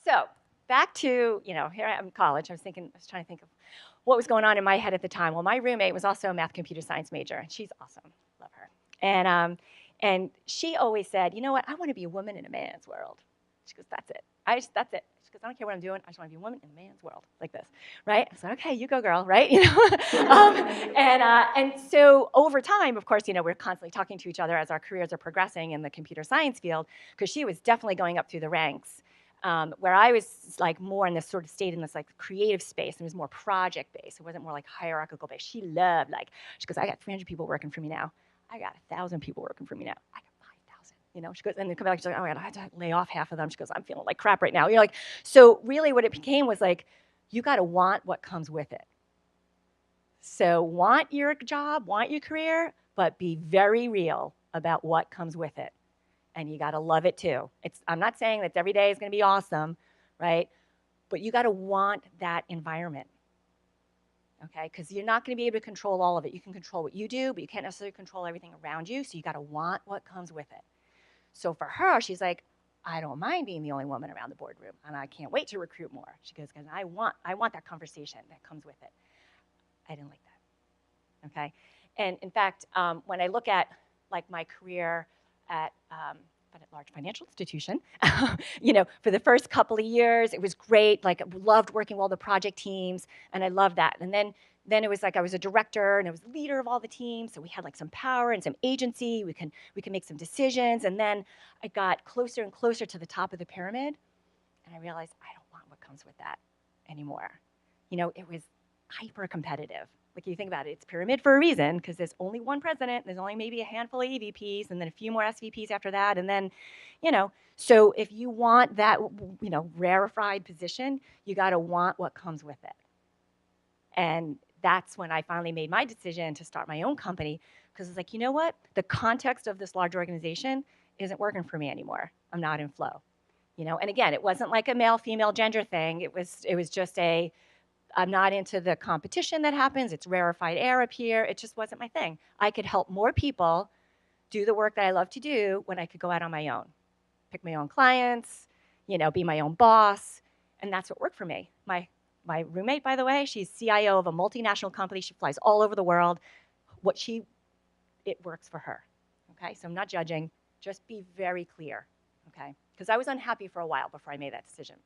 So back to, here I am in college. I was trying to think of what was going on in my head at the time. Well, my roommate was also a math computer science major, and she's awesome. Love her. And she always said, you know what? I want to be a woman in a man's world. She goes, that's it. That's it. She goes, I don't care what I'm doing. I just want to be a woman in a man's world, like this, right? I said, okay, you go, girl, right? And so over time, of course, we're constantly talking to each other as our careers are progressing in the computer science field, because she was definitely going up through the ranks. Where I was like more in this sort of state in this like creative space, and it was more project based. It wasn't more like hierarchical based. She loved she goes, I got 300 people working for me now. I got 1,000 people working for me now. I got 5,000. She goes, and then come back. She's like, oh my God, I had to lay off half of them. She goes, I'm feeling like crap right now. So really, what it became was like, you got to want what comes with it. So want your job, want your career, but be very real about what comes with it. And you got to love it too. I'm not saying that every day is going to be awesome, right? But you got to want that environment, okay? Because you're not going to be able to control all of it. You can control what you do, but you can't necessarily control everything around you. So you got to want what comes with it. So for her, she's like, I don't mind being the only woman around the boardroom, and I can't wait to recruit more. She goes, because I want that conversation that comes with it. I didn't like that, okay? And in fact, when I look at like my career at a large financial institution, for the first couple of years, it was great. Like, I loved working with all the project teams, and I loved that. And then it was like I was a director, and I was the leader of all the teams, so we had like some power and some agency. We can make some decisions. And then I got closer and closer to the top of the pyramid, and I realized I don't want what comes with that anymore. It was hyper competitive. Like, you think about it, it's pyramid for a reason, because there's only one president, there's only maybe a handful of EVPs, and then a few more SVPs after that, and then, so if you want that, rarefied position, you got to want what comes with it. And that's when I finally made my decision to start my own company, because it's like, you know what? The context of this large organization isn't working for me anymore. I'm not in flow. And again, it wasn't like a male-female gender thing. It was just I'm not into the competition that happens. It's rarefied air up here. It just wasn't my thing. I could help more people do the work that I love to do when I could go out on my own, pick my own clients, be my own boss. And that's what worked for me. My roommate, by the way, she's CIO of a multinational company. She flies all over the world. It works for her. Okay, so I'm not judging. Just be very clear. Okay, because I was unhappy for a while before I made that decision.